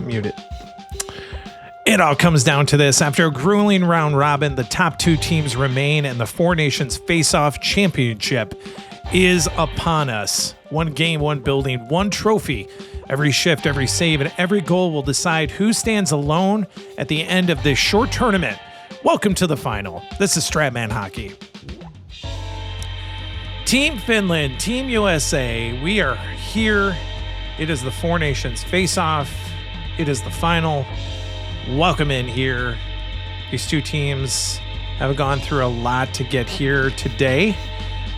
Muted. It all comes down to this. After a grueling round robin, the top two teams remain, and the Four Nations Face-Off Championship is upon us. One game, one building, one trophy. Every shift, every save, and every goal will decide who stands alone at the end of this short tournament. Welcome to the final. This is Stratman Hockey. Team Finland, Team USA, we are here. It is the Four Nations Face-Off. It is the final. Welcome in here. These two teams have gone through a lot to get here today.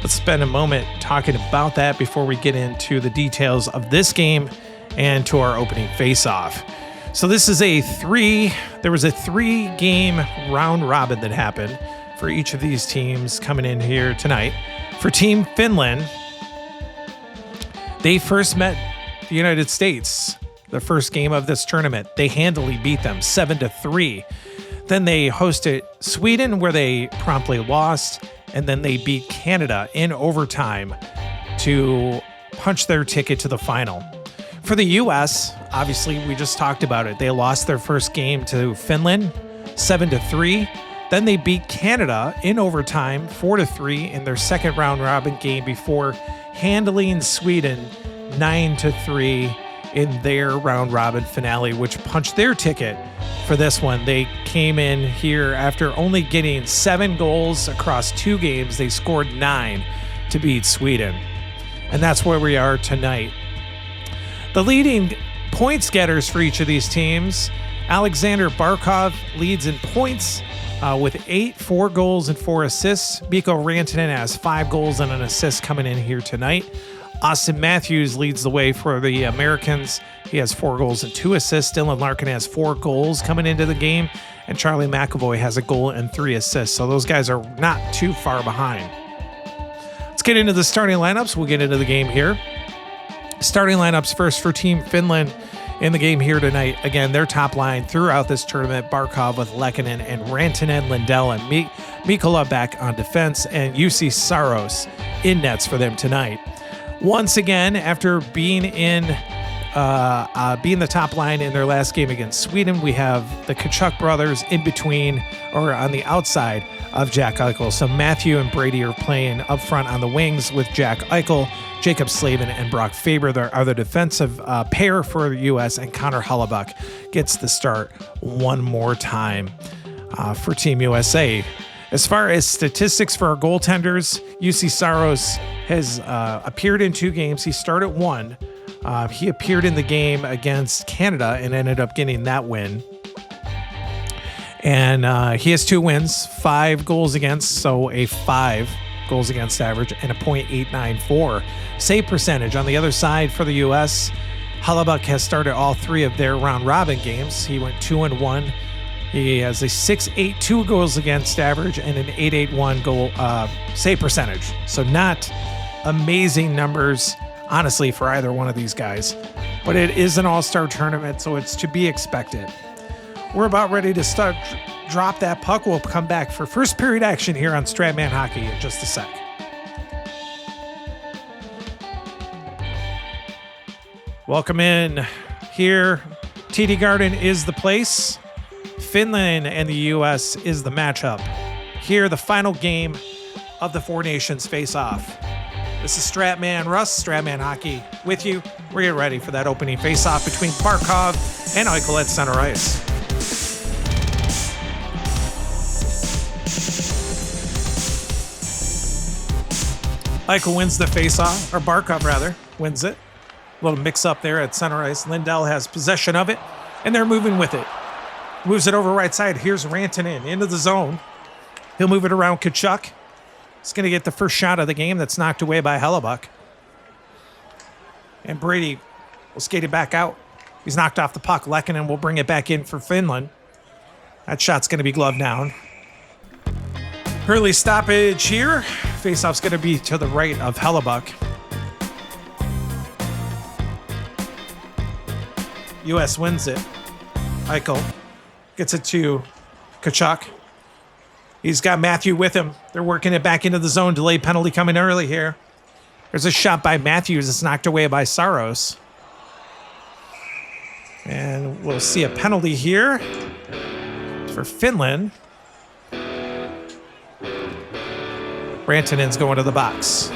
Let's spend a moment talking about that before we get into the details of this game and to our opening face-off. So this is there was a 3-game round robin that happened for each of these teams coming in here tonight. For Team Finland, they first met the United States. The first game of this tournament, they handily beat them 7-3. Then they hosted Sweden, where they promptly lost, and then they beat Canada in overtime to punch their ticket to the final. For the U.S., obviously, we just talked about it. They lost their first game to Finland 7-3. Then they beat Canada in overtime 4-3 in their second round robin game before handling Sweden 9-3 in their round robin finale, which punched their ticket for this one. They came in here after only getting 7 goals across 2 games. They scored 9 to beat Sweden. And that's where we are tonight. The leading points getters for each of these teams, Alexander Barkov leads in points with 4 goals and 4 assists. Mikko Rantanen has 5 goals and an assist coming in here tonight. Austin Matthews leads the way for the Americans. He has 4 goals and 2 assists. Dylan Larkin has 4 goals coming into the game. And Charlie McAvoy has a goal and 3 assists. So those guys are not too far behind. Let's get into the starting lineups. We'll get into the game here. Starting lineups first for Team Finland in the game here tonight. Again, their top line throughout this tournament, Barkov with Lehkonen and Rantanen, Lindell, and Mikkola back on defense, and UC Saros in nets for them tonight. Once again, after being the top line in their last game against Sweden, we have the Tkachuk brothers in between or on the outside of Jack Eichel. So Matthew and Brady are playing up front on the wings with Jack Eichel, Jacob Slavin, and Brock Faber. There are the defensive pair for the U.S., and Connor Hellebuyck gets the start one more time for Team USA. As far as statistics for our goaltenders, UC Saros has appeared in 2 games. He started 1. He appeared in the game against Canada and ended up getting that win. And he has 2 wins, 5 goals against, so a 5 goals against average and a .894 save percentage. On the other side for the U.S., Hellebuyck has started all 3 of their round robin games. He went 2-1. He has a .682 goals against average and an .881 goal save percentage. So not amazing numbers, honestly, for either one of these guys. But it is an all-star tournament, so it's to be expected. We're about ready to drop that puck. We'll come back for first period action here on Stratman Hockey in just a sec. Welcome in here. TD Garden is the place. Finland and the U.S. is the matchup. Here, the final game of the Four Nations face-off. This is Stratman Russ, Stratman Hockey with you. We're getting ready for that opening face-off between Barkov and Eichel at center ice. Eichel wins the face-off, or Barkov rather, wins it. A little mix-up there at center ice. Lindell has possession of it, and they're moving with it. Moves it over right side. Here's Rantanen into the zone. He'll move it around Tkachuk. He's going to get the first shot of the game that's knocked away by Hellebuyck. And Brady will skate it back out. He's knocked off the puck. Lehkonen will bring it back in for Finland. That shot's going to be gloved down. Early stoppage here. Faceoff's going to be to the right of Hellebuyck. U.S. wins it. Eichel gets it to Tkachuk. He's got Matthew with him. They're working it back into the zone. Delayed penalty coming early here. There's a shot by Matthews. It's knocked away by Saros. And we'll see a penalty here for Finland. Rantanen's going to the box.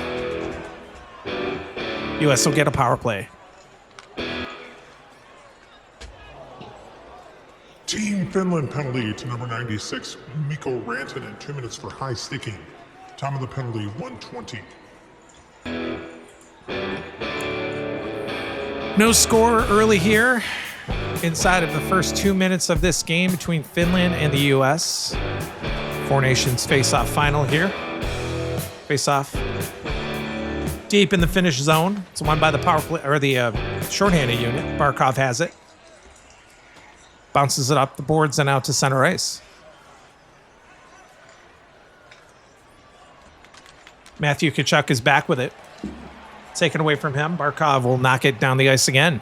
U.S. will get a power play. Team Finland penalty to number 96, Mikko Rantanen, 2 minutes for high sticking. Time of the penalty, 1:20. No score early here inside of the first 2 minutes of this game between Finland and the U.S. Four Nations face-off final here. Face-off deep in the Finnish zone. It's won by the power play or the shorthanded unit. Barkov has it. Bounces it up the boards and out to center ice. Matthew Tkachuk is back with it. Taken away from him. Barkov will knock it down the ice again.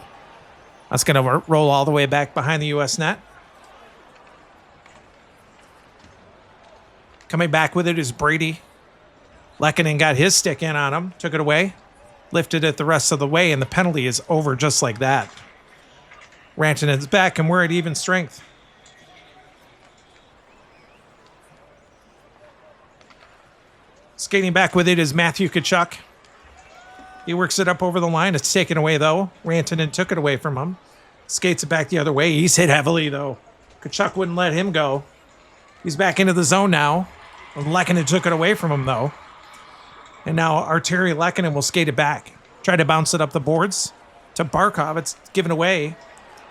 That's going to roll all the way back behind the U.S. net. Coming back with it is Brady. Lehkonen got his stick in on him. Took it away. Lifted it the rest of the way, and the penalty is over just like that. Rantanen's back, and we're at even strength. Skating back with it is Matthew Tkachuk. He works it up over the line. It's taken away, though. Rantanen took it away from him. Skates it back the other way. He's hit heavily, though. Tkachuk wouldn't let him go. He's back into the zone now. Lehkonen took it away from him, though. And now Arturi Lehkonen will skate it back. Try to bounce it up the boards to Barkov. It's given away.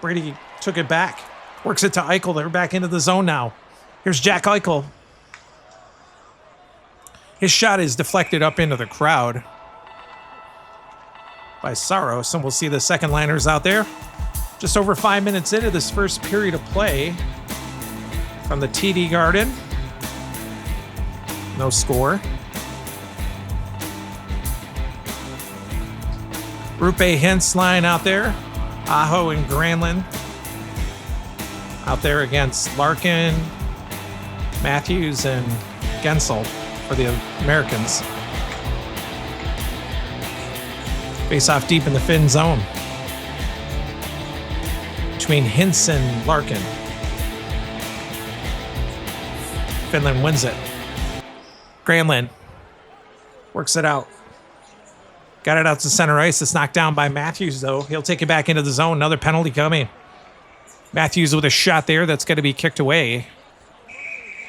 Brady took it back. Works it to Eichel. They're back into the zone now. Here's Jack Eichel. His shot is deflected up into the crowd by Saros, and we'll see the second liners out there. Just over 5 minutes into this first period of play from the TD Garden. No score. Rupe Hintz line out there. Aho and Granlund out there against Larkin, Matthews, and Gensel for the Americans. Face off deep in the Finn zone between Hintz and Larkin. Finland wins it. Granlund works it out. Got it out to center ice. It's knocked down by Matthews, though. He'll take it back into the zone. Another penalty coming. Matthews with a shot there that's going to be kicked away.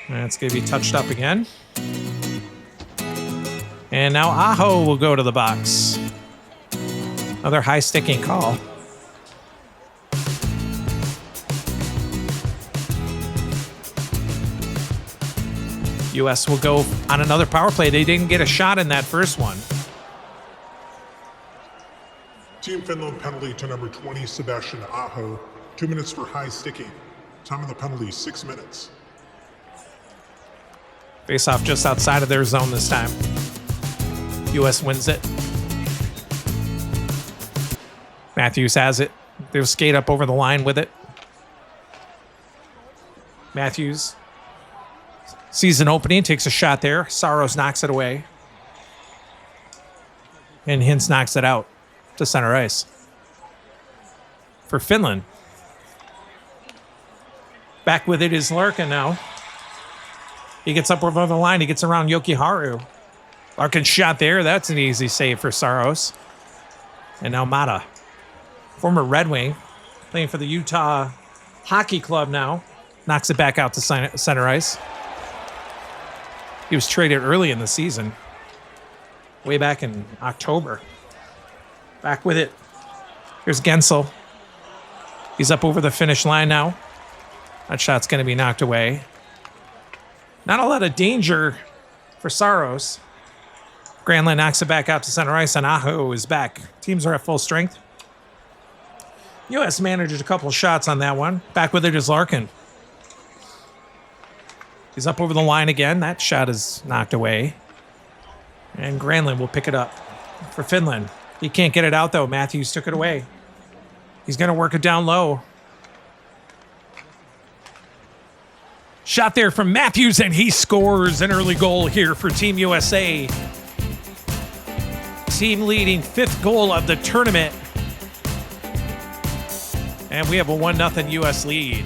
And it's going to be touched up again. And now Aho will go to the box. Another high sticking call. U.S. will go on another power play. They didn't get a shot in that first one. Team Finland penalty to number 20, Sebastian Aho. 2 minutes for high sticking. Time of the penalty, 6 minutes. Face off just outside of their zone this time. U.S. wins it. Matthews has it. They'll skate up over the line with it. Matthews sees an opening, takes a shot there. Saros knocks it away. And Hintz knocks it out to center ice. For Finland. Back with it is Larkin now. He gets up over the line. He gets around Jokiharju. Larkin's shot there. That's an easy save for Saros. And now Mata. Former Red Wing. Playing for the Utah Hockey Club now. Knocks it back out to center ice. He was traded early in the season. Way back in October. Back with it. Here's Gensel. He's up over the finish line now. That shot's going to be knocked away. Not a lot of danger for Saros. Granlund knocks it back out to center ice, and Aho is back. Teams are at full strength. U.S. managed a couple of shots on that one. Back with it is Larkin. He's up over the line again. That shot is knocked away. And Granlund will pick it up for Finland. He can't get it out, though. Matthews took it away. He's going to work it down low. Shot there from Matthews, and he scores an early goal here for Team USA. Team leading fifth goal of the tournament. And we have a 1-0 U.S. lead.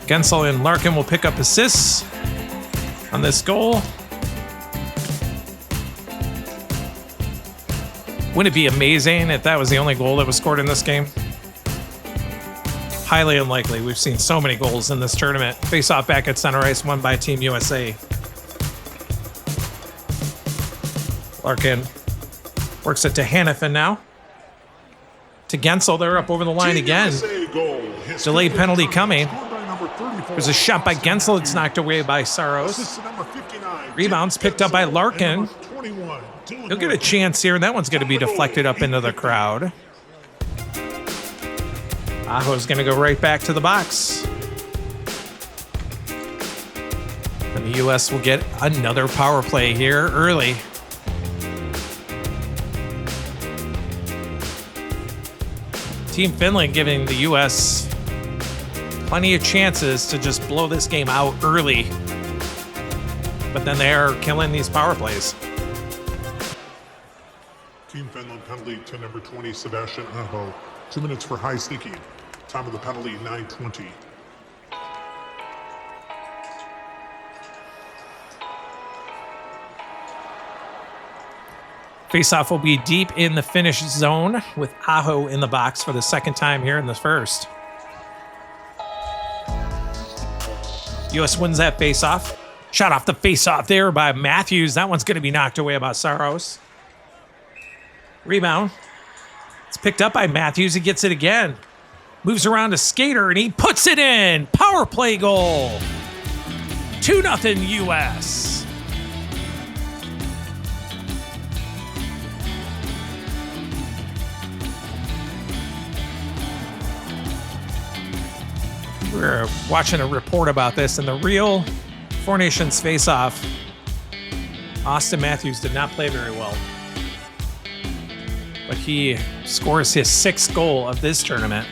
Gensel and Larkin will pick up assists on this goal. Wouldn't it be amazing if that was the only goal that was scored in this game? Highly unlikely. We've seen so many goals in this tournament. Face off back at center ice, won by Team USA. Larkin works it to Hannafin now. To Gensel, they're up over the line again. Delayed penalty coming. There's a shot by Gensel. It's knocked away by Saros. Rebounds picked up by Larkin. He'll get a chance here, and that one's going to be deflected up into the crowd. Aho's going to go right back to the box. And the U.S. will get another power play here early. Team Finland giving the U.S. plenty of chances to just blow this game out early. But then they're killing these power plays. Team Finland penalty to number 20, Sebastian Aho. 2 minutes for high sticking. Time of the penalty, 9:20. Faceoff will be deep in the Finnish zone with Aho in the box for the second time here in the first. U.S. wins that faceoff. Shot off the faceoff there by Matthews. That one's going to be knocked away by Saros. Rebound. It's picked up by Matthews. He gets it again. Moves around to Skater, and he puts it in. Power play goal. 2-0 U.S. We're watching a report about this, and the real Four Nations face-off, Austin Matthews did not play very well. But he scores his 6th goal of this tournament.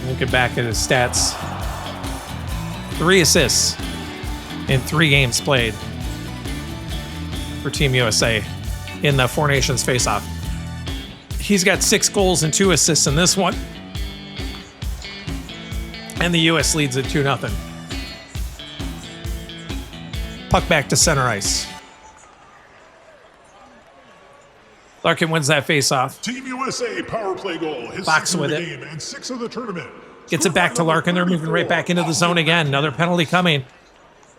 Looking back at his stats, 3 assists in 3 games played for Team USA in the Four Nations face-off. He's got 6 goals and 2 assists in this one. And the U.S. leads at 2-0. Puck back to center ice. Larkin wins that face-off. Team USA power play goal. His Box second with of the it. game and 6th of the tournament. Gets it back to Larkin. They're moving right back into the zone again. Another penalty coming.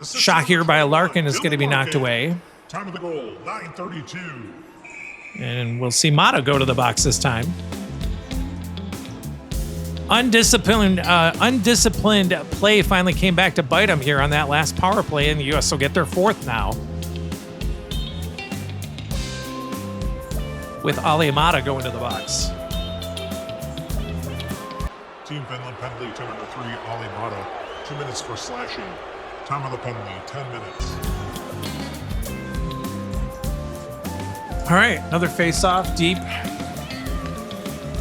Shot here by Larkin is going to be knocked away. Time of the goal, 9:32. And we'll see Mata go to the box this time. Undisciplined play finally came back to bite him here on that last power play, and the U.S. will get their 4th now. With Ali Mata going to the box. Team Finland penalty to number 3, Ali Mata. 2 minutes for slashing. Time of the penalty, 10 minutes. All right, another face-off deep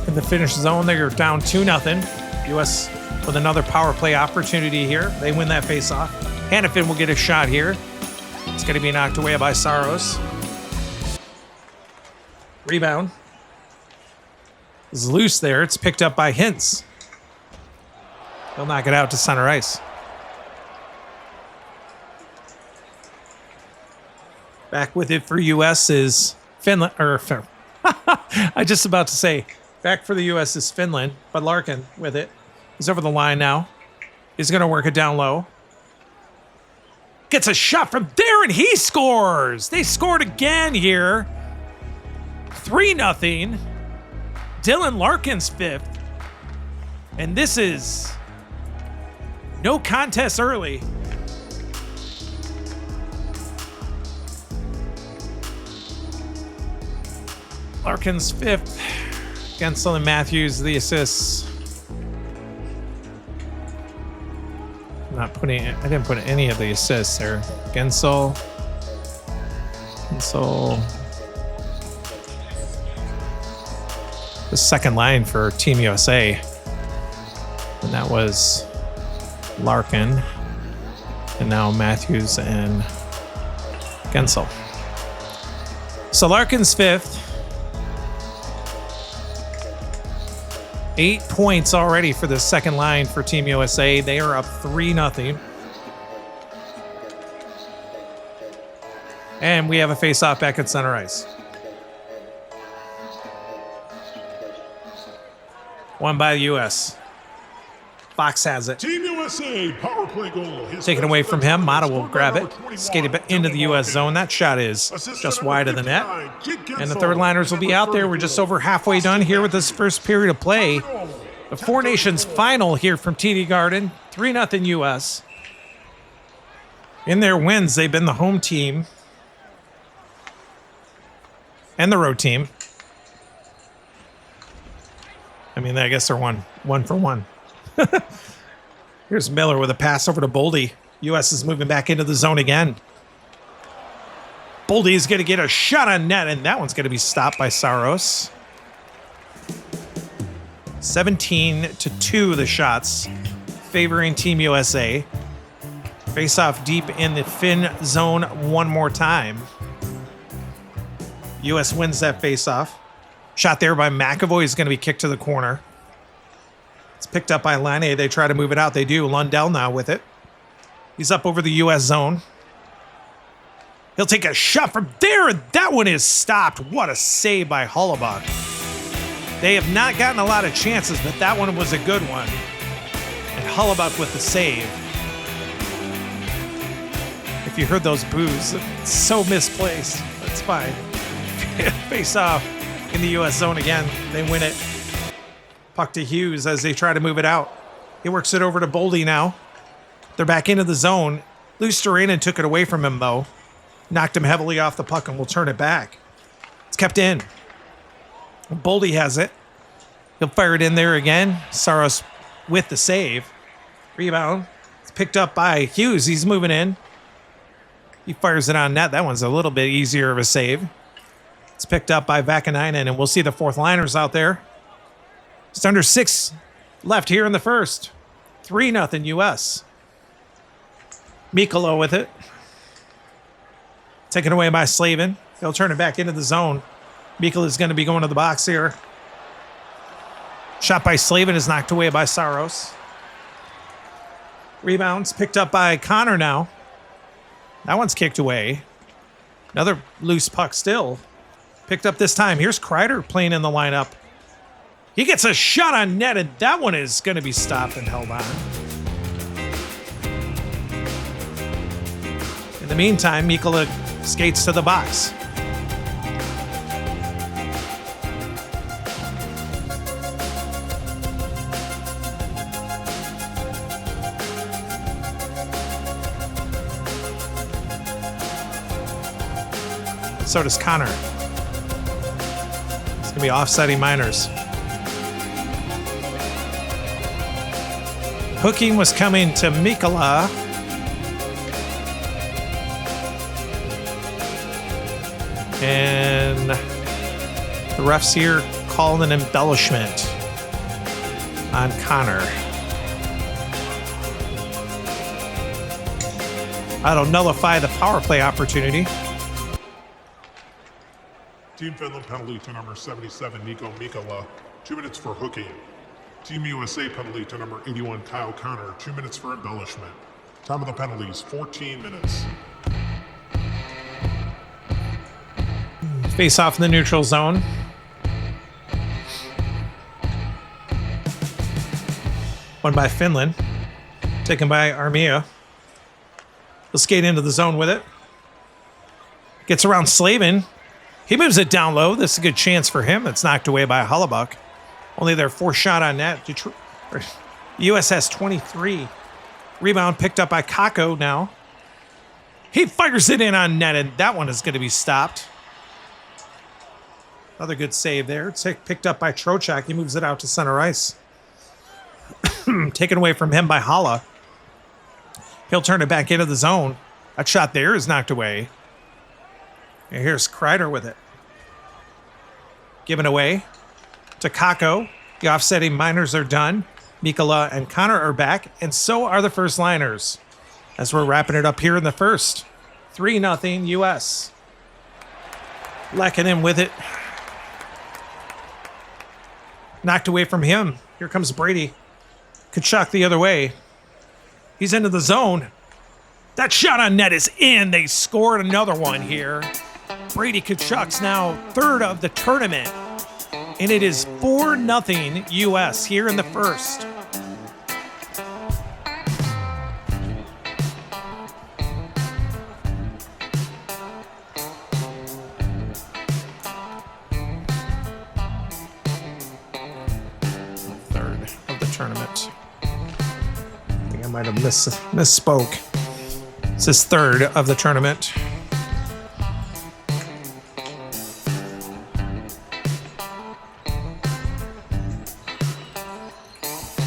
in the Finnish zone. They're down 2-0. U.S. with another power play opportunity here. They win that face-off. Hannafin will get a shot here. It's going to be knocked away by Saros. Rebound is loose there. It's picked up by Hintz. He'll knock it out to center ice. Back with it for U.S. is Finland, I just about to say, back for the U.S. is Finland, but Larkin with it. He's over the line now. He's going to work it down low. Gets a shot from there, and he scores. They scored again here. 3-0. Dylan Larkin's 5th. And this is no contest early. Larkin's 5th. Gensel and Matthews, the assists. I didn't put any of the assists there. Gensel. The second line for Team USA. And that was Larkin. And now Matthews and Gensel. So Larkin's fifth. 8 points already for the second line for Team USA. They are up 3-0. And we have a face-off back at center ice. Won by the U.S. Fox has it. Team USA power play goal. Taken away from him. Mata will grab it. Skated back into the U.S. zone. That shot is just wide of the net. And the third liners will be out there. We're just over halfway done here with this first period of play. The Four Nations final here from TD Garden. 3-0 U.S. In their wins, they've been the home team and the road team. I mean, I guess they're one for one. Here's Miller with a pass over to Boldy. U.S. is moving back into the zone again. Boldy is going to get a shot on net, and that one's going to be stopped by Saros. 17-2 the shots, favoring Team USA. Face off deep in the Finn zone one more time. U.S. wins that face off. Shot there by McAvoy is going to be kicked to the corner. It's picked up by Laine. They try to move it out. They do. Lundell now with it. He's up over the U.S. zone. He'll take a shot from there. That one is stopped. What a save by Hellebuyck. They have not gotten a lot of chances, but that one was a good one. And Hellebuyck with the save. If you heard those boos, it's so misplaced. That's fine. Face off in the U.S. zone again. They win it. Puck to Hughes as they try to move it out. He works it over to Boldy now. They're back into the zone. Luostarinen took it away from him, though. Knocked him heavily off the puck and will turn it back. It's kept in. Boldy has it. He'll fire it in there again. Saros with the save. Rebound. It's picked up by Hughes. He's moving in. He fires it on net. That one's a little bit easier of a save. It's picked up by Vakanainen, and we'll see the fourth liners out there. Just under 6 left here in the first. 3-0 U.S. Mikkola with it. Taken away by Slavin. They'll turn it back into the zone. Mikkola is going to be going to the box here. Shot by Slavin is knocked away by Saros. Rebounds picked up by Connor now. That one's kicked away. Another loose puck still. Picked up this time. Here's Kreider playing in the lineup. He gets a shot on net, and that one is going to be stopped and held on. In the meantime, Mikkola skates to the box. So does Connor. It's going to be offsetting Miners. Hooking was coming to Mikkola. And the refs here called an embellishment on Connor. That'll nullify the power play opportunity. Team Finland penalty to number 77, Nico Mikkola. 2 minutes for hooking. Team USA penalty to number 81, Kyle Connor. 2 minutes for embellishment. Time of the penalties, 14 minutes. Face off in the neutral zone. Won by Finland. Taken by Armia. He'll skate into the zone with it. Gets around Slavin. He moves it down low. This is a good chance for him. It's knocked away by Hellebuyck. Only their fourth shot on net. U.S. has 23. Rebound picked up by Kakko now. He fires it in on net, and that one is going to be stopped. Another good save there. It's picked up by Trocheck. He moves it out to center ice. Taken away from him by Haula. He'll turn it back into the zone. That shot there is knocked away. And here's Kreider with it. Given away to Kakko. The offsetting Miners are done. Mikkola and Connor are back, and so are the first liners. As we're wrapping it up here in the first. 3-0 U.S. Lacking with it. Knocked away from him. Here comes Brady. Tkachuk the other way. He's into the zone. That shot on net is in. They scored another one here. Brady Tkachuk's now third of the tournament. And it is 4-0 U.S. here in the first. Third of the tournament. I think I might have misspoke. It's his third of the tournament.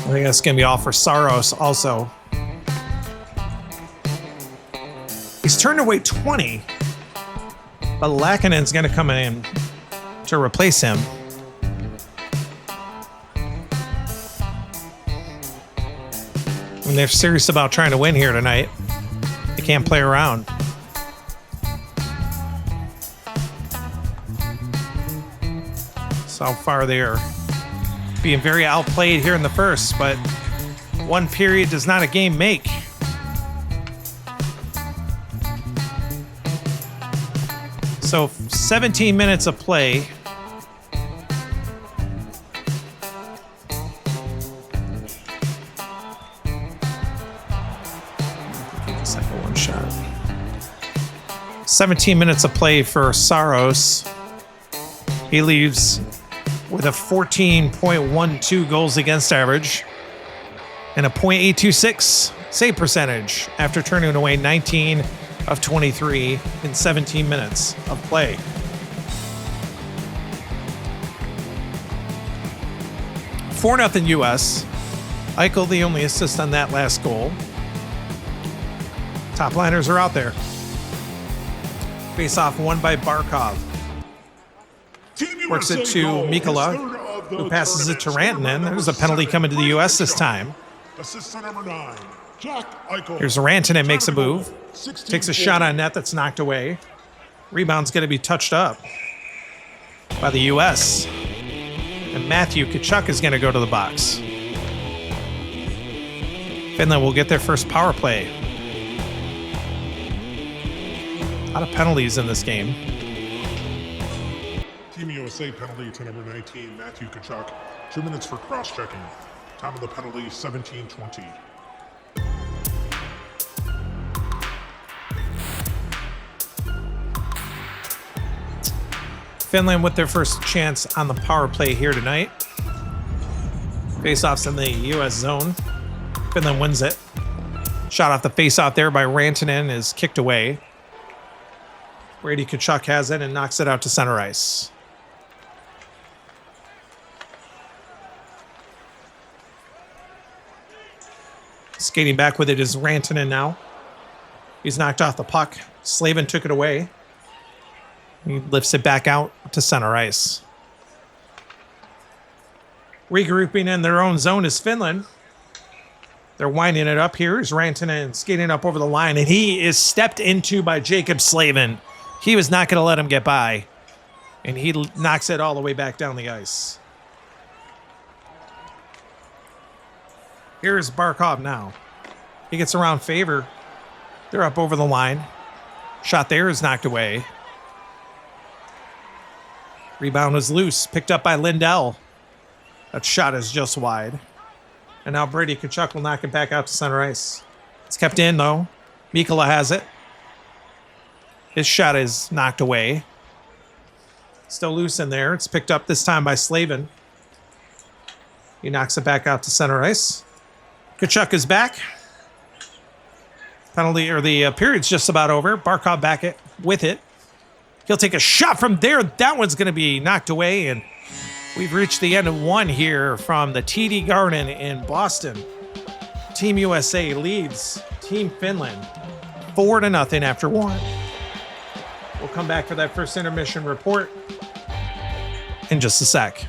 I think that's going to be all for Saros also. He's turned away 20, but Lakinen's going to come in to replace him. And they're serious about trying to win here tonight. They can't play around. So far they're being very outplayed here in the first, but one period does not a game make. So 17 minutes of play. Second one shot. 17 minutes of play for Saros. He leaves with a 14.12 goals against average and a .826 save percentage after turning away 19 of 23 in 17 minutes of play. Four nothing U.S. Eichel the only assist on that last goal. Top liners are out there. Face off won by Barkov. Works it to Mikkola, who passes it to Rantanen. There's a penalty coming to the U.S. this time. Assistant number 9, Jack Eichel. Here's Rantanen makes a move. Takes a shot on net that's knocked away. Rebound's going to be touched up by the U.S. And Matthew Tkachuk is going to go to the box. Finland will get their first power play. A lot of penalties in this game. Team USA penalty to number 19, Matthew Tkachuk. 2 minutes for cross-checking. Time of the penalty, 17:20. Finland with their first chance on the power play here tonight. Face-offs in the U.S. zone. Finland wins it. Shot off the face-off there by Rantanen is kicked away. Brady Tkachuk has it and knocks it out to center ice. Skating back with it is Rantanen now. He's knocked off the puck. Slavin took it away. He lifts it back out to center ice. Regrouping in their own zone is Finland. They're winding it up here. Is Rantanen skating up over the line, and he is stepped into by Jacob Slavin. He was not going to let him get by, and he knocks it all the way back down the ice. Here's Barkov now. He gets around Favor. They're up over the line. Shot there is knocked away. Rebound was loose. Picked up by Lindell. That shot is just wide. And now Brady Tkachuk will knock it back out to center ice. It's kept in, though. Mikkola has it. His shot is knocked away. Still loose in there. It's picked up this time by Slavin. He knocks it back out to center ice. Tkachuk is back. Penalty, or the period's just about over. Barkov back it with it. He'll take a shot from there. That one's going to be knocked away, and we've reached the end of one here from the TD Garden in Boston. Team USA leads Team Finland 4-0 after one. We'll come back for that first intermission report in just a sec.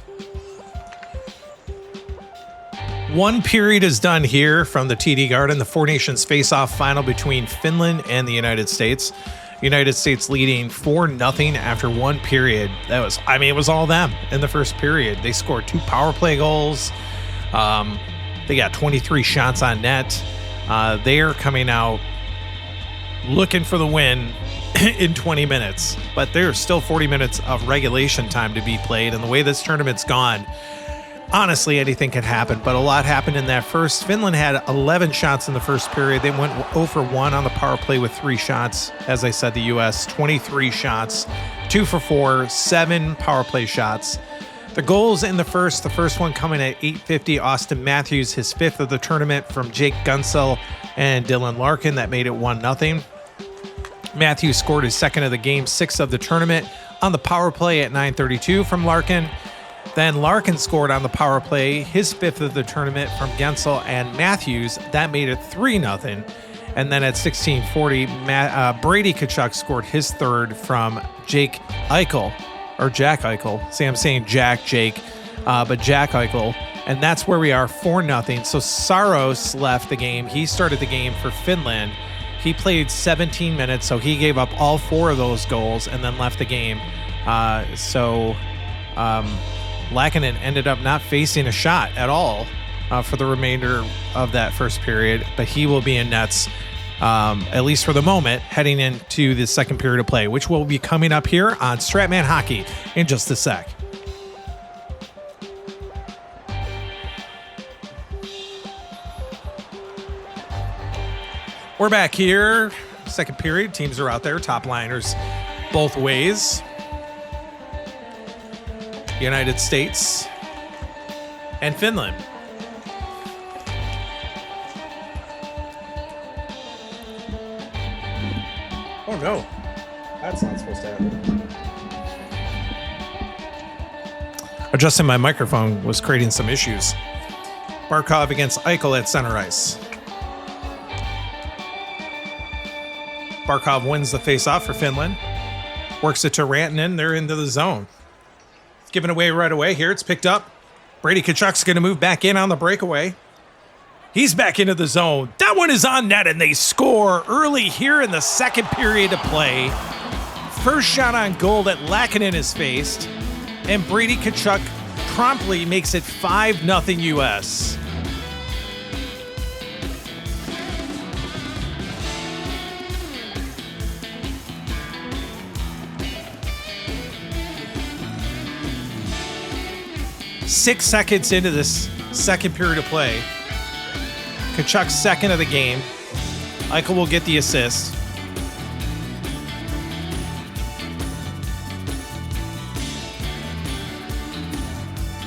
1 One period is done here from the TD Garden, the Four Nations face-off final between Finland and the United States. United States leading 4-0 after one period. It was all them in the first period. They scored 2 power play goals. They got 23 shots on net. They are coming out looking for the win in 20 minutes, but there's still 40 minutes of regulation time to be played. And the way this tournament's gone, honestly, anything can happen, but a lot happened in that first. Finland had 11 shots in the first period. They went 0 for 1 on the power play with 3 shots. As I said, the U.S., 23 shots, 2 for 4, 7 power play shots. The goals in the first one coming at 8:50. Austin Matthews, his 5th of the tournament from Jake Gunsel and Dylan Larkin. That made it 1-0. Matthews scored his 2nd of the game, 6th of the tournament on the power play at 9:32 from Larkin. Then Larkin scored on the power play, his 5th of the tournament from Gensel and Matthews. That made it 3-0. And then at 16:40, Brady Tkachuk scored his 3rd from Jake Eichel, or Jack Eichel. See, I'm saying Jake, but Jack Eichel. And that's where we are, 4-0. So Saros left the game. He started the game for Finland. He played 17 minutes, so he gave up all 4 of those goals and then left the game. Lackinen ended up not facing a shot at all for the remainder of that first period, but he will be in nets, at least for the moment, heading into the second period of play, which will be coming up here on Stratman Hockey in just a sec. We're back here. Second period. Teams are out there. Top liners both ways. United States and Finland. Oh no, that's not supposed to happen. Adjusting my microphone was creating some issues. Barkov against Eichel at center ice. Barkov wins the face-off for Finland. Works it to Rantanen. They're into the zone. Given away right away here. It's picked up. Brady Tkachuk's going to move back in on the breakaway. He's back into the zone. That one is on net, and they score early here in the second period of play. First shot on goal that Lackinen is faced, and Brady Tkachuk promptly makes it 5-0 U.S. Six seconds into this second period of play. Tkachuk's 2nd of the game. Eichel will get the assist.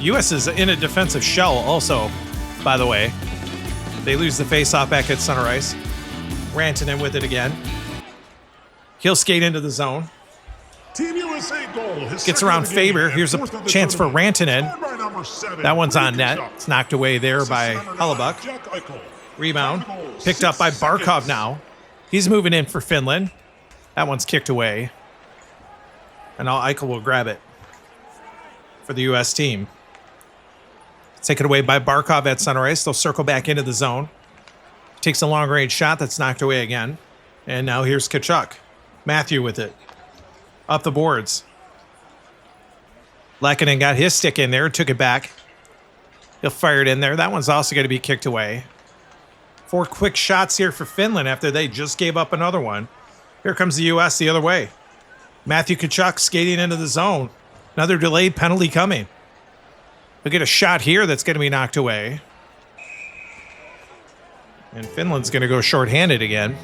U.S. is in a defensive shell also, by the way. They lose the face-off back at center ice. Rantanen with it again. He'll skate into the zone. Team USA goal. Gets around Faber. Here's a chance for Rantanen. That one's on net. It's knocked away there by Hellebuck. Rebound. Picked up by Barkov now. He's moving in for Finland. That one's kicked away. And now Eichel will grab it for the U.S. team. Taken away by Barkov at center ice. They'll circle back into the zone. Takes a long-range shot that's knocked away again. And now here's Tkachuk. Matthew with it. Up the boards. Lackinen got his stick in there, took it back. He'll fire it in there. That one's also going to be kicked away. 4 quick shots here for Finland after they just gave up another one. Here comes the U.S. the other way. Matthew Tkachuk skating into the zone. Another delayed penalty coming. They'll get a shot here that's going to be knocked away. And Finland's going to go shorthanded again.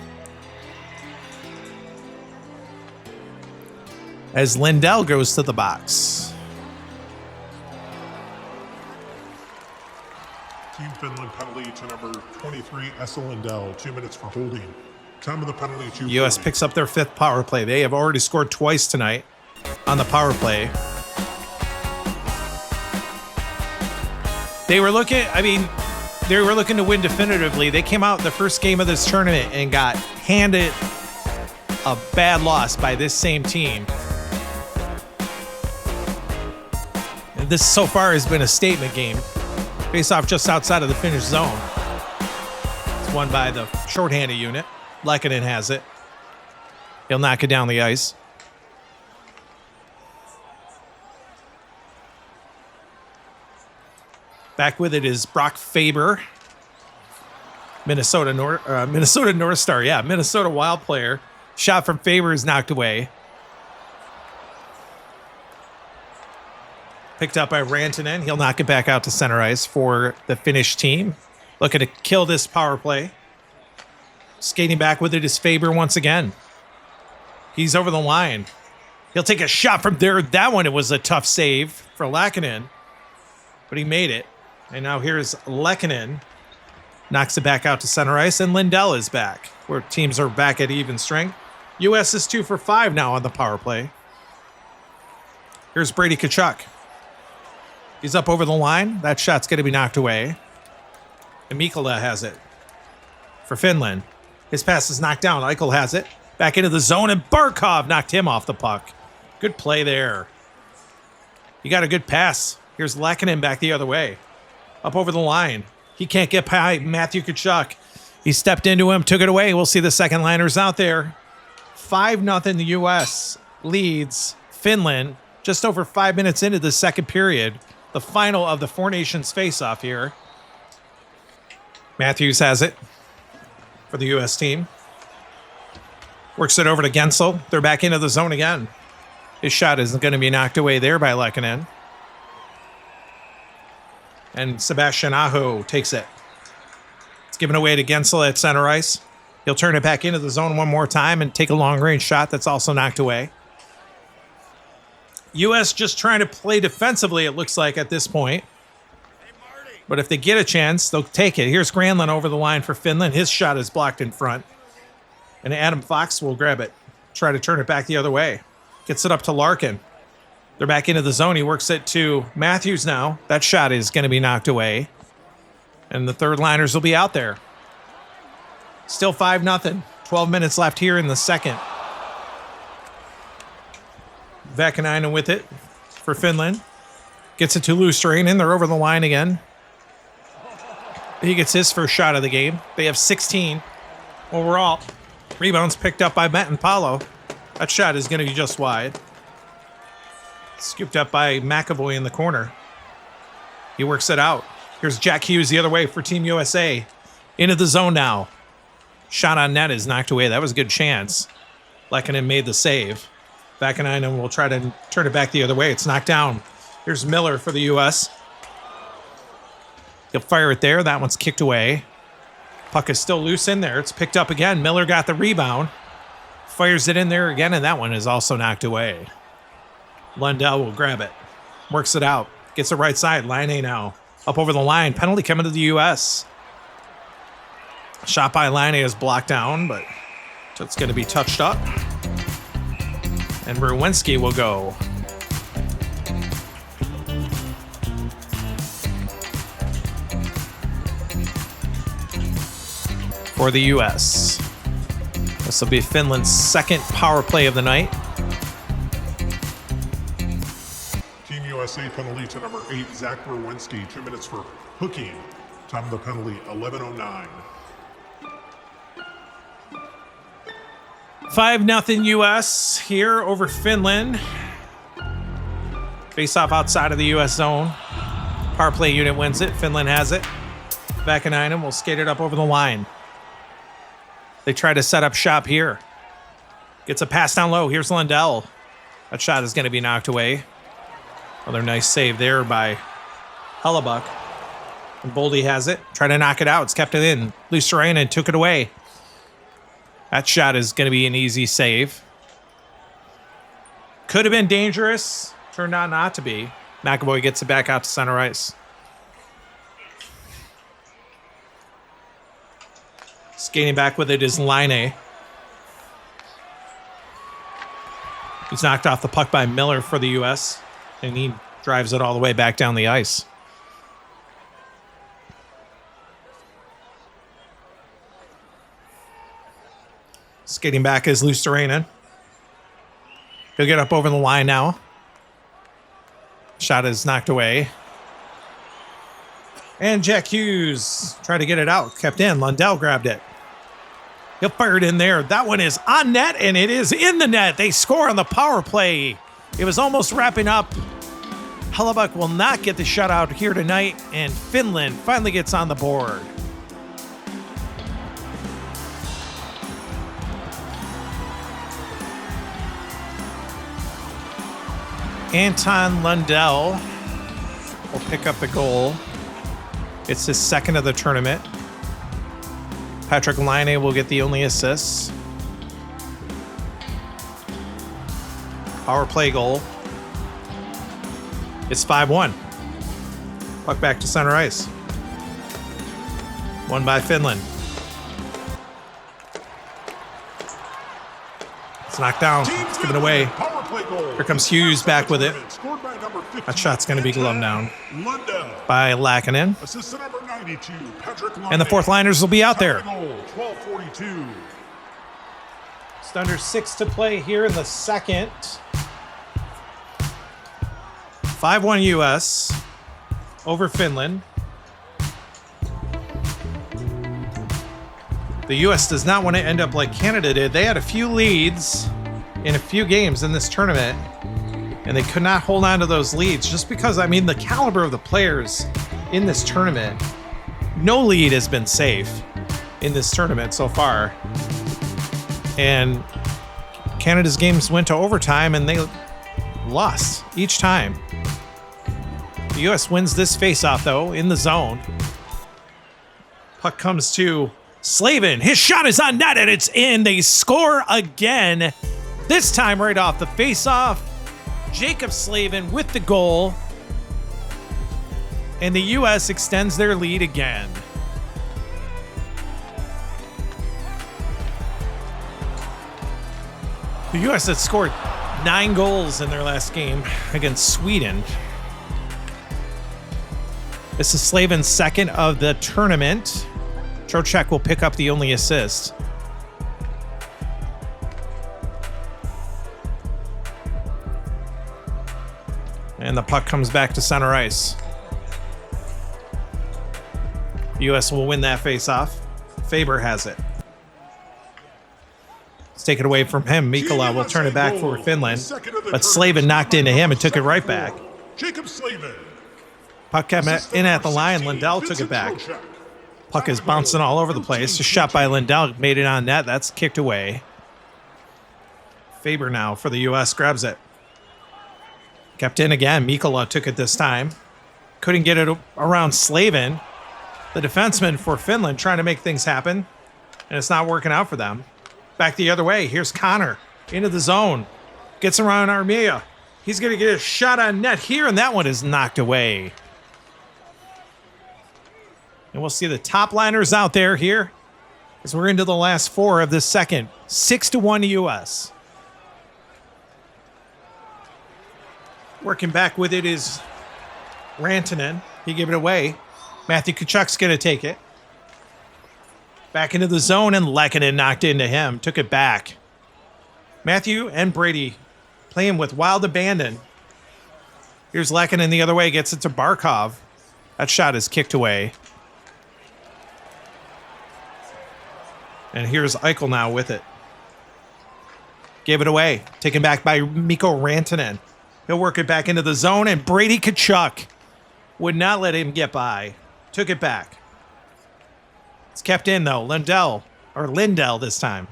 As Lindell goes to the box. Team Finland penalty to number 23, Esa Lindell. 2 minutes for holding. Time of the penalty, 2:40. U.S. picks up their 5th power play. They have already scored twice tonight on the power play. They were looking to win definitively. They came out the first game of this tournament and got handed a bad loss by this same team. And this so far has been a statement game. Face off just outside of the Finnish zone. It's won by the shorthanded unit. Lehkonen has it. He'll knock it down the ice. Back with it is Brock Faber. Minnesota North Star. Yeah, Minnesota Wild player. Shot from Faber is knocked away. Picked up by Rantanen. He'll knock it back out to center ice for the Finnish team. Looking to kill this power play. Skating back with it is Faber once again. He's over the line. He'll take a shot from there. That one, it was a tough save for Lehkonen, but he made it. And now here's Lehkonen. Knocks it back out to center ice, and Lindell is back, where teams are back at even strength. U.S. is 2 for 5 now on the power play. Here's Brady Tkachuk. He's up over the line. That shot's going to be knocked away. And Mikkola has it for Finland. His pass is knocked down. Eichel has it. Back into the zone, and Barkov knocked him off the puck. Good play there. He got a good pass. Here's Lehkonen back the other way. Up over the line. He can't get by Matthew Tkachuk. He stepped into him, took it away. We'll see the second liners out there. 5-0 the U.S. leads Finland just over 5 minutes into the second period. The final of the Four Nations face-off here. Matthews has it for the U.S. team. Works it over to Gensel. They're back into the zone again. His shot isn't going to be knocked away there by Lehkonen. And Sebastian Aho takes it. It's given away to Gensel at center ice. He'll turn it back into the zone one more time and take a long-range shot that's also knocked away. U.S. just trying to play defensively, it looks like, at this point. But if they get a chance, they'll take it. Here's Granlund over the line for Finland. His shot is blocked in front. And Adam Fox will grab it. Try to turn it back the other way. Gets it up to Larkin. They're back into the zone. He works it to Matthews now. That shot is going to be knocked away. And the third liners will be out there. Still 5-0. 12 minutes left here in the second. Vakanainen with it for Finland. Gets it to Luosterainen. They're over the line again. He gets his first shot of the game. They have 16 overall. Rebounds picked up by Benton Paulo. That shot is going to be just wide. Scooped up by McAvoy in the corner. He works it out. Here's Jack Hughes the other way for Team USA. Into the zone now. Shot on net is knocked away. That was a good chance. Lehkonen made the save. Vakanainen will try to turn it back the other way. It's knocked down. Here's Miller for the U.S. He'll fire it there. That one's kicked away. Puck is still loose in there. It's picked up again. Miller got the rebound. Fires it in there again, and that one is also knocked away. Lundell will grab it. Works it out. Gets it right side. Line A now. Up over the line. Penalty coming to the U.S. Shot by Line A is blocked down, but it's going to be touched up. And Rowinski will go. For the U.S. This will be Finland's second power play of the night. Team USA penalty to number 8, Zach Rowinski. 2 minutes for hooking. Time of the penalty, 11:09. 5-0 U.S. here over Finland. Face off outside of the U.S. zone. Power play unit wins it. Finland has it. Vakanainen will skate it up over the line. They try to set up shop here. Gets a pass down low. Here's Lundell. That shot is going to be knocked away. Another nice save there by Hellebuck. And Boldy has it. Try to knock it out. It's kept it in. Luosterainen took it away. That shot is going to be an easy save. Could have been dangerous. Turned out not to be. McAvoy gets it back out to center ice. Skating back with it is Line. He's knocked off the puck by Miller for the U.S. And he drives it all the way back down the ice. Skating back is Luosterainen. He'll get up over the line now. Shot is knocked away. And Jack Hughes tried to get it out, kept in. Lundell grabbed it. He'll fire it in there. That one is on net, and it is in the net. They score on the power play. It was almost wrapping up. Hellebuck will not get the shutout here tonight, and Finland finally gets on the board. Anton Lundell will pick up the goal. It's his second of the tournament. Patrick Laine will get the only assists. Power play goal. It's 5-1. Puck back to center ice. Won by Finland. It's knocked down. It's given away. Here comes Hughes back with it. That shot's going to be gloved down by Laakinen. And the fourth liners will be out there. Just under 6 to play here in the second. 5-1 U.S. over Finland. The U.S. does not want to end up like Canada did. They had a few leads in a few games in this tournament, and they could not hold on to those leads just because, I mean, the caliber of the players in this tournament, no lead has been safe in this tournament so far. And Canada's games went to overtime, and they lost each time. The U.S. wins this faceoff, though, in the zone. Puck comes to Slavin. His shot is on net, and it's in. They score again. This time right off the faceoff. Jacob Slavin with the goal. And the U.S. extends their lead again. The U.S. had scored 9 goals in their last game against Sweden. This is Slavin's second of the tournament. Trocheck will pick up the only assist. And the puck comes back to center ice. The U.S. will win that face-off. Faber has it. Let's take it away from him. Mikkola will turn it back for Finland. But Slavin knocked into him and took it right back. Jacob Slavin. Puck came in at the line. Lundell took it back. Puck is bouncing all over the place. A shot by Lundell made it on net. That's kicked away. Faber now for the U.S. grabs it. Kept in again. Mikkola took it this time. Couldn't get it around Slavin. The defenseman for Finland trying to make things happen. And it's not working out for them. Back the other way. Here's Connor into the zone. Gets around Armia. He's going to get a shot on net here, and that one is knocked away. And we'll see the top liners out there here as we're into the last 4 of this second. 6-1 U.S. Working back with it is Rantanen. He gave it away. Matthew Tkachuk's going to take it. Back into the zone, and Laakinen knocked into him. Took it back. Matthew and Brady playing with wild abandon. Here's Laakinen the other way. Gets it to Barkov. That shot is kicked away. And here's Eichel now with it. Gave it away. Taken back by Mikko Rantanen. He'll work it back into the zone, and Brady Tkachuk would not let him get by. Took it back. It's kept in, though. Lindell this time.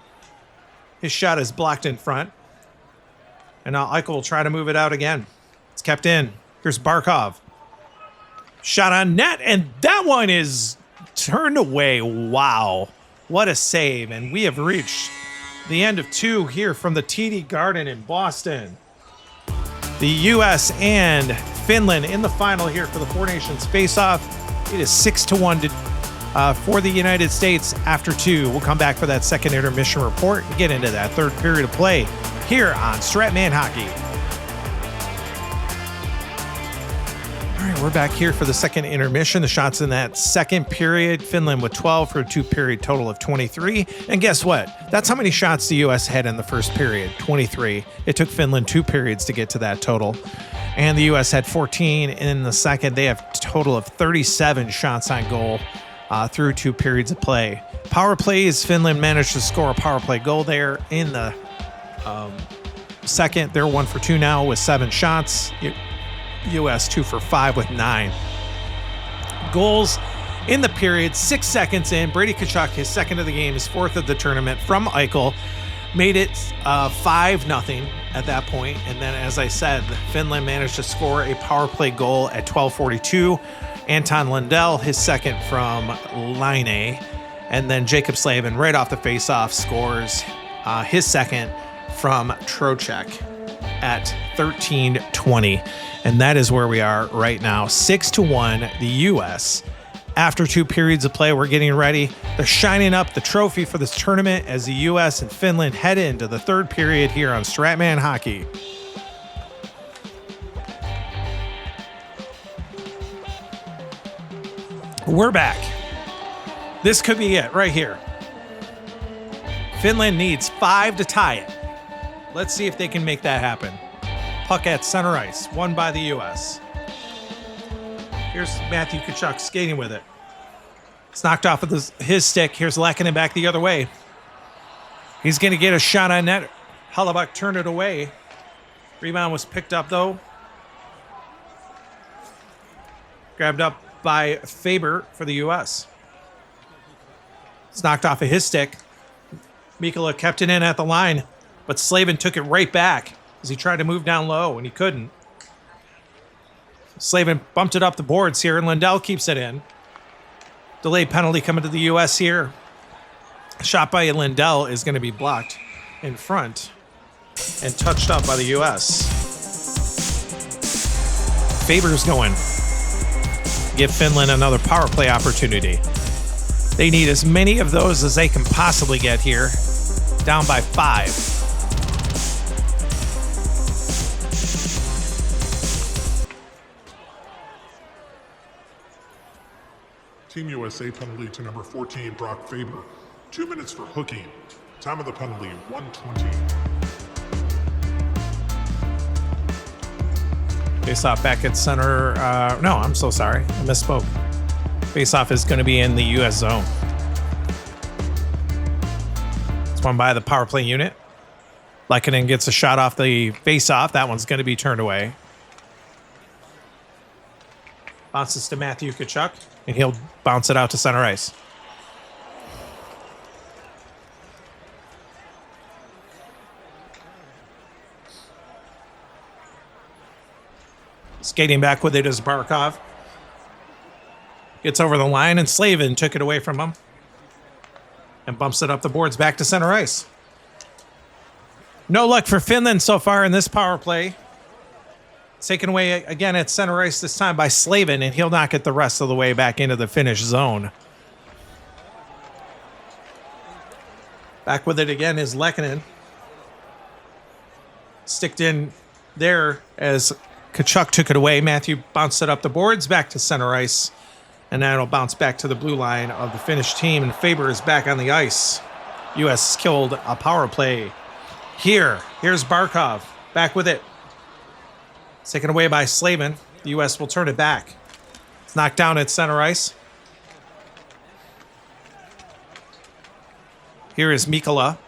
His shot is blocked in front. And now Eichel will try to move it out again. It's kept in. Here's Barkov. Shot on net, and that one is turned away. Wow. What a save. And we have reached the end of 2 here from the TD Garden in Boston. The U.S. and Finland in the final here for the Four Nations face-off. It is 6-1 for the United States after 2. We'll come back for that second intermission report and get into that third period of play here on Strat Man Hockey. All right, we're back here for the second intermission. The shots in that second period, Finland with 12 for a 2-period total of 23. And guess what? That's how many shots the U.S. had in the first period, 23. It took Finland 2 periods to get to that total. and the U.S. had 14 in the second. They have a total of 37 shots on goal through 2 periods of play. Power plays, Finland managed to score a power play goal there in the second. They're 1 for 2 now with 7 shots. U.S. 2 for 5 with 9 goals in the period. 6 seconds in, Brady Tkachuk, his second of the game, his 4th of the tournament from Eichel, made it 5-0 at that point. And then, as I said, Finland managed to score a power play goal at 12:42. Anton Lundell, his second from Line A. And then Jacob Slavin, right off the faceoff, scores his second from Trocheck at 13:20. And that is where we are right now. 6-1, the U.S. After 2 periods of play, we're getting ready. They're shining up the trophy for this tournament as the U.S. and Finland head into the 3rd period here on Stratman Hockey. We're back. This could be it right here. Finland needs 5 to tie it. Let's see if they can make that happen. Puck at center ice, won by the U.S. Here's Matthew Tkachuk skating with it. It's knocked off of his stick. Here's Lehkonen back the other way. He's going to get a shot on net. Hellebuyck turned it away. Rebound was picked up, though. Grabbed up by Faber for the U.S. It's knocked off of his stick. Mikkola kept it in at the line, but Slavin took it right back as he tried to move down low, and he couldn't. Slavin bumped it up the boards here, and Lundell keeps it in. Delayed penalty coming to the U.S. here. Shot by Lundell is going to be blocked in front and touched up by the U.S. Faber's going. Give Finland another power play opportunity. They need as many of those as they can possibly get here. Down by 5. Team USA penalty to number 14, Brock Faber. 2 minutes for hooking. Time of the penalty, 1:20. Face-off back at center. No, I'm so sorry. I misspoke. Face-off is going to be in the U.S. zone. It's won by the power play unit. Lehkonen gets a shot off the face-off. That one's going to be turned away. Bounces to Matthew Tkachuk, and he'll bounce it out to center ice. Skating back with it is Barkov. Gets over the line, and Slavin took it away from him and bumps it up the boards back to center ice. No luck for Finland so far in this power play. It's taken away again at center ice, this time by Slavin, and he'll knock it the rest of the way back into the Finnish zone. Back with it again is Lehkonen. Sticked in there as Tkachuk took it away. Matthew bounced it up the boards back to center ice, and now it'll bounce back to the blue line of the Finnish team, and Faber is back on the ice. U.S. killed a power play here. Here's Barkov back with it. Taken away by Slavin. The U.S. will turn it back. It's knocked down at center ice. Here is Mikkola.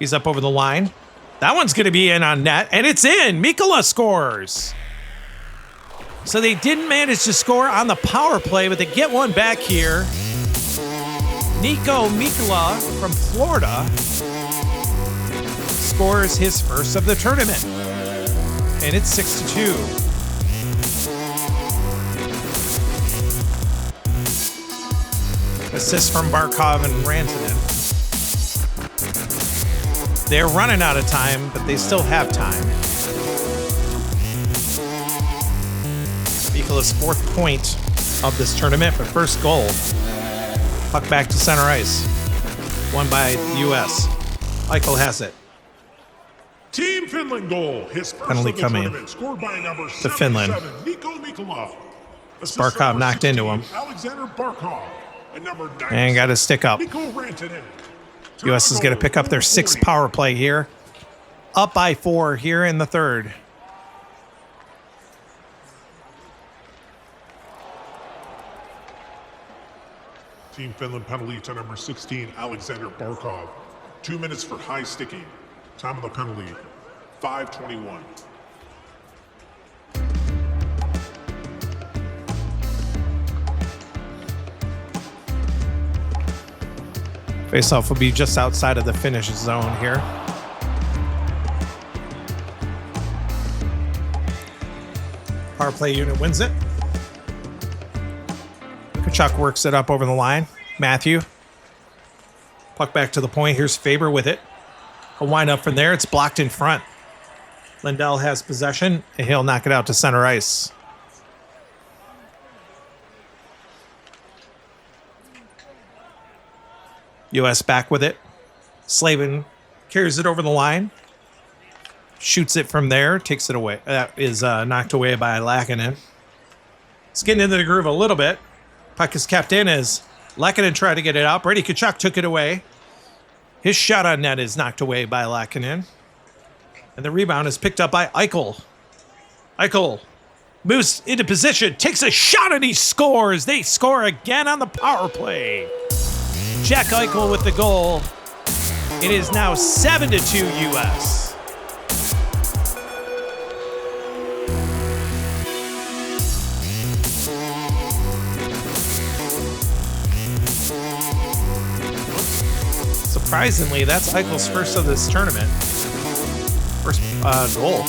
He's up over the line. That one's going to be in on net, and it's in. Mikkola scores. So they didn't manage to score on the power play, but they get one back here. Nico Mikkola from Florida scores his first of the tournament. And it's 6-2. Assist from Barkov and Rantanen. They're running out of time, but they still have time. Mikkola's 4th point of this tournament, but first goal. Puck back to center ice. Won by the U.S. Eichel has it. Team Finland goal. His first Penalty of the coming tournament, scored by number to Finland. Nico Mikkola. Barkov knocked into him. Alexander Barkov. And number 9. And got a stick up. Mikko Rantanen. U.S. is going to pick up their 6th power play here. Up by 4 here in the 3rd. Team Finland penalty to number 16, Alexander Barkov. 2 minutes for high sticking. Time of the penalty, 5:21. Faceoff will be just outside of the finish zone here. Power play unit wins it. Kachuk works it up over the line. Matthew. Puck back to the point. Here's Faber with it. A wind up from there. It's blocked in front. Lindell has possession, and he'll knock it out to center ice. U.S. back with it. Slavin carries it over the line. Shoots it from there. Takes it away. That is knocked away by Lackinen. It's getting into the groove a little bit. Puck is kept in as Lackinen tried to get it out. Brady Tkachuk took it away. His shot on net is knocked away by Lackinen. And the rebound is picked up by Eichel. Eichel moves into position, takes a shot, and he scores. They score again on the power play. Jack Eichel with the goal. It is now 7-2 U.S. Surprisingly, that's Eichel's first of this tournament. First goal.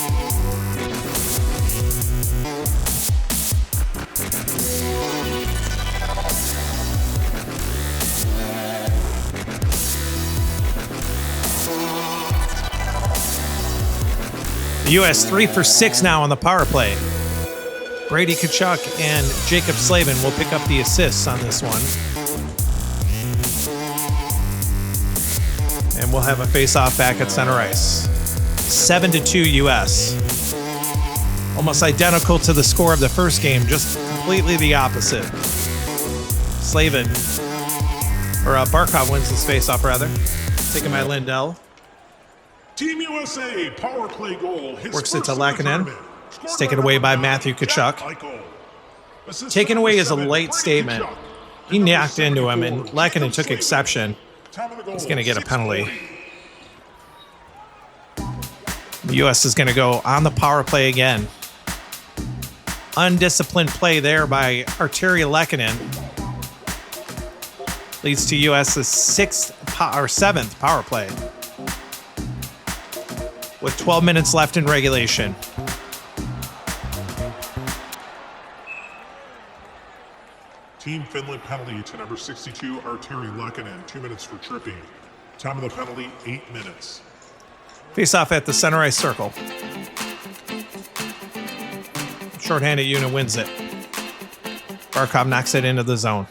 The U.S. 3 for 6 now on the power play. Brady Tkachuk and Jacob Slavin will pick up the assists on this one. And we'll have a face-off back at center ice. 7-2 U.S. Almost identical to the score of the first game, just completely the opposite. Slavin, or Barkov wins this face-off rather. Taken by Lindell. Team USA power play goal. Works it to Lackinen. It's taken away by Matthew Tkachuk. Taken away is a late statement. He knocked into him, and Lackinen took exception. He's going to get a penalty. The U.S. is going to go on the power play again. Undisciplined play there by Arturi Lackinen. Leads to U.S.'s 7th power play. With 12 minutes left in regulation. Team Finland penalty to number 62, Arturi Lackinen. 2 minutes for tripping. Time of the penalty, 8 minutes. Face off at the center ice circle. Shorthanded unit wins it. Barkov knocks it into the zone.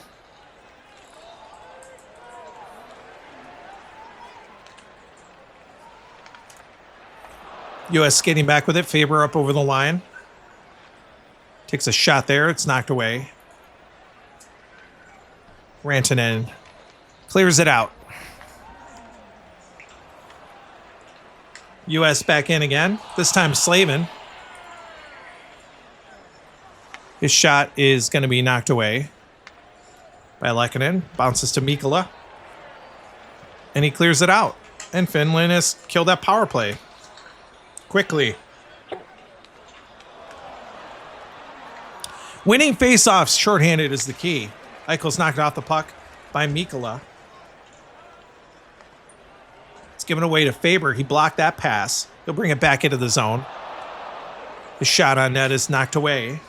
U.S. skating back with it. Faber up over the line. Takes a shot there. It's knocked away. Rantanen clears it out. U.S. back in again. This time Slavin. His shot is going to be knocked away by Lackinen. Bounces to Mikkola. And he clears it out. And Finland has killed that power play. Quickly. Winning faceoffs shorthanded is the key. Eichel's knocked off the puck by Mikkola. It's given away to Faber. He blocked that pass. He'll bring it back into the zone. His shot on net is knocked away.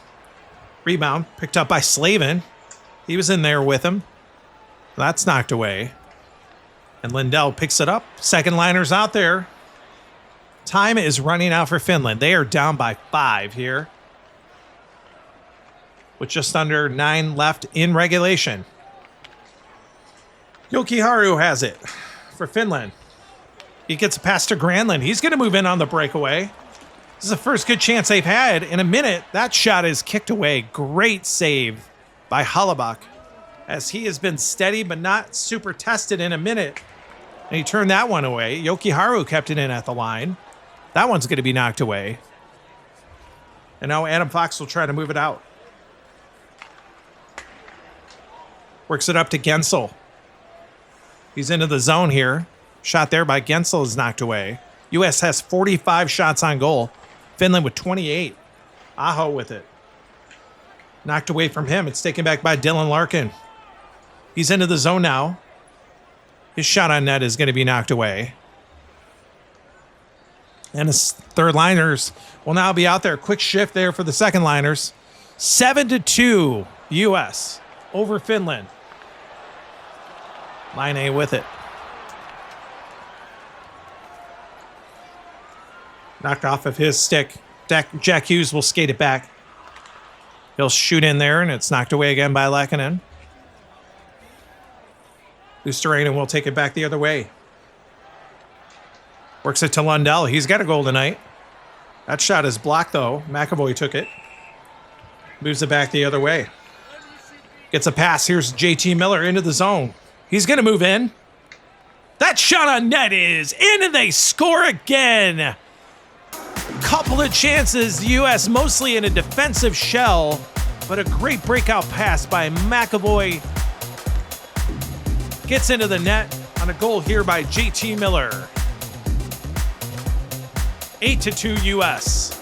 Rebound picked up by Slavin. He was in there with him. That's knocked away. And Lindell picks it up. Second liner's out there. Time is running out for Finland. They are down by 5 here. With just under 9 left in regulation. Jokiharju has it for Finland. He gets a pass to Granlund. He's going to move in on the breakaway. This is the first good chance they've had in a minute. That shot is kicked away. Great save by Hellebuyck, as he has been steady but not super tested in a minute. And he turned that one away. Jokiharju kept it in at the line. That one's going to be knocked away. And now Adam Fox will try to move it out. Works it up to Gensel. He's into the zone here. Shot there by Gensel is knocked away. U.S. has 45 shots on goal. Finland with 28. Aho with it. Knocked away from him. It's taken back by Dylan Larkin. He's into the zone now. His shot on net is going to be knocked away. And his third liners will now be out there. Quick shift there for the second liners. 7-2 U.S. over Finland. Line A with it. Knocked off of his stick. Jack Hughes will skate it back. He'll shoot in there, and it's knocked away again by Laakkonen. Luosterainen will take it back the other way. Works it to Lundell. He's got a goal tonight. That shot is blocked, though. McAvoy took it. Moves it back the other way. Gets a pass. Here's JT Miller into the zone. He's going to move in. That shot on net is in, and they score again. Couple of chances. The U.S. mostly in a defensive shell, but a great breakout pass by McAvoy. Gets into the net on a goal here by JT Miller. 8-2 U.S.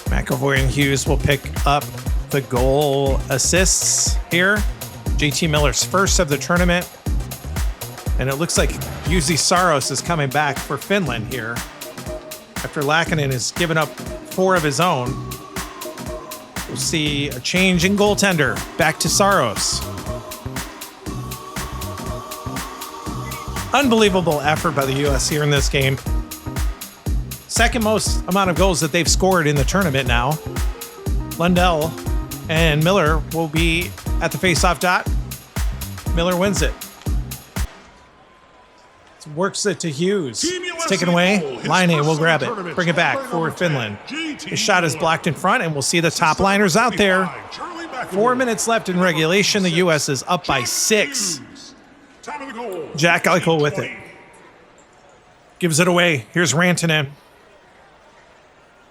McAvoy and Hughes will pick up the goal assists here. JT Miller's first of the tournament. And it looks like Juuse Saros is coming back for Finland here. After Laakkonen has given up 4 of his own. We'll see a change in goaltender. Back to Saros. Unbelievable effort by the U.S. here in this game. Second most amount of goals that they've scored in the tournament now. Lundell and Miller will be at the faceoff dot. Miller wins it. Works it to Hughes. It's taken away. Line A will grab it. Bring it back for Finland. His shot is blocked in front, and we'll see the top liners out there. 4 minutes left in regulation. The U.S. is up by 6. Jack Eichel with it. Gives it away. Here's Rantanen.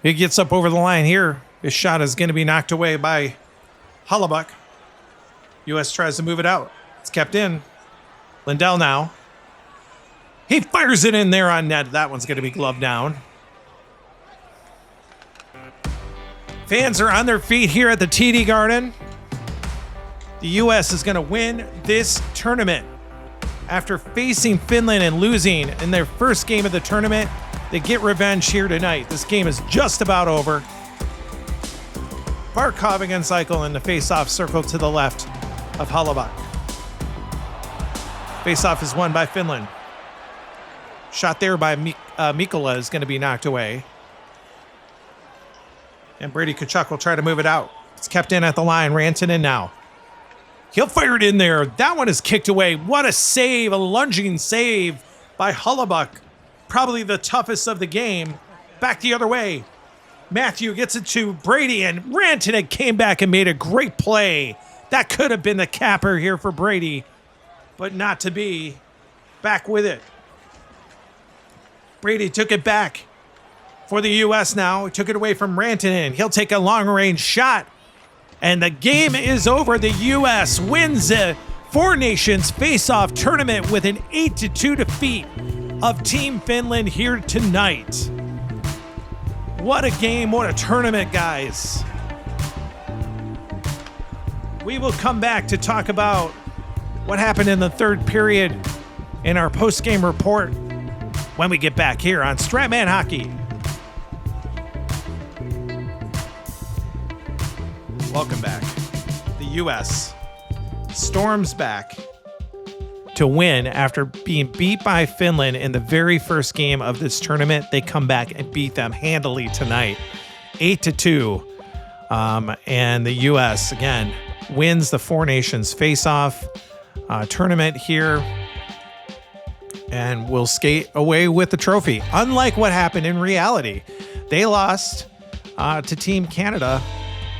He gets up over the line here. His shot is going to be knocked away by Hellebuyck. U.S. tries to move it out. It's kept in. Lundell now. He fires it in there on net. That one's going to be gloved down. Fans are on their feet here at the TD Garden. The U.S. is going to win this tournament. After facing Finland and losing in their first game of the tournament, they get revenge here tonight. This game is just about over. Barkov against Eichel in the face-off circle to the left of Hellebuyck. Face-off is won by Finland. Shot there by Mikkola is going to be knocked away. And Brady Tkachuk will try to move it out. It's kept in at the line. Rantanen now. He'll fire it in there. That one is kicked away. What a save, a lunging save by Hellebuyck. Probably the toughest of the game. Back the other way. Matthew gets it to Brady, and Rantanen came back and made a great play. That could have been the capper here for Brady, but not to be. Back with it. Brady took it back for the U.S. now. He took it away from Rantanen. He'll take a long-range shot. And the game is over. The U.S. wins the Four Nations Face-Off Tournament with an 8-2 defeat of Team Finland here tonight. What a game. What a tournament, guys. We will come back to talk about what happened in the third period in our post-game report when we get back here on Stratman Hockey. Welcome back. The U.S. storms back to win after being beat by Finland in the very first game of this tournament. They come back and beat them handily tonight, 8-2. And the U.S. again wins the Four Nations face-off tournament here, and will skate away with the trophy. Unlike what happened in reality, they lost to Team Canada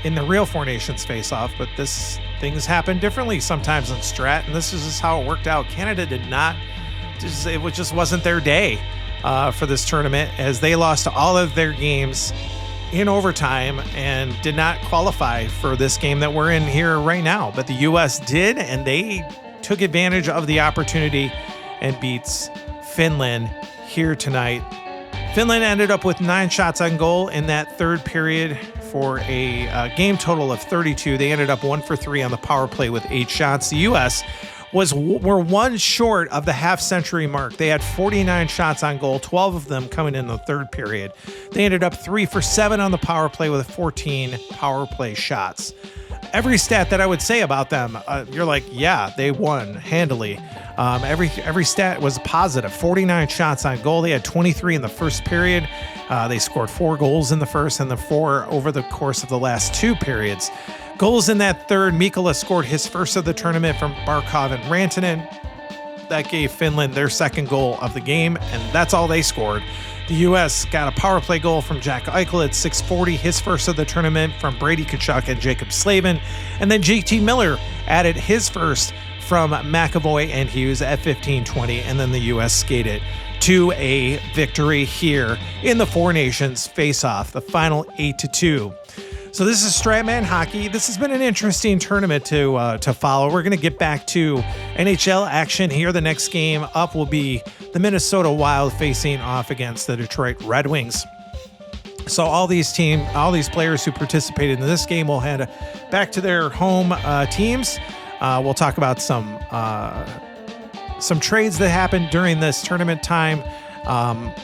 in the real Four Nations face-off, but things happen differently sometimes in Strat, and this is just how it worked out. Canada did not, it just wasn't their day. for this tournament, as they lost all of their games in overtime and did not qualify for this game that we're in here right now. But the U.S. did, and they took advantage of the opportunity and beats Finland here tonight. Finland ended up with 9 shots on goal in that third period for a game total of 32. They ended up 1 for 3 on the power play with 8 shots. The U.S. were 1 short of the half-century mark. They had 49 shots on goal, 12 of them coming in the third period. They ended up 3 for 7 on the power play with 14 power play shots. Every stat that I would say about them, you're like, yeah, they won handily. Every stat was positive. 49 shots on goal. They had 23 in the first period. They scored 4 goals in the first and the 4 over the course of the last 2 periods. Goals in that third, Mikkola scored his first of the tournament from Barkov and Rantanen. That gave Finland their second goal of the game, and that's all they scored. The U.S. got a power play goal from Jack Eichel at 6:40, his first of the tournament from Brady Tkachuk and Jacob Slavin. And then JT Miller added his first from McAvoy and Hughes at 15:20, and then the U.S. skated to a victory here in the Four Nations face-off, the final 8-2. So this is Stratman Hockey. This has been an interesting tournament to follow. We're going to get back to NHL action here. The next game up will be the Minnesota Wild facing off against the Detroit Red Wings. So all these players who participated in this game will head back to their home teams. We'll talk about some trades that happened during this tournament time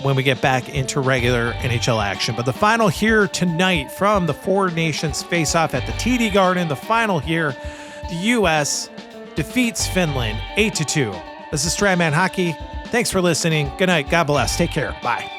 when we get back into regular NHL action. But the final here tonight from the Four Nations face-off at the TD Garden, the final here, the U.S. defeats Finland 8-2. This is Stratman Hockey. Thanks for listening. Good night. God bless. Take care. Bye.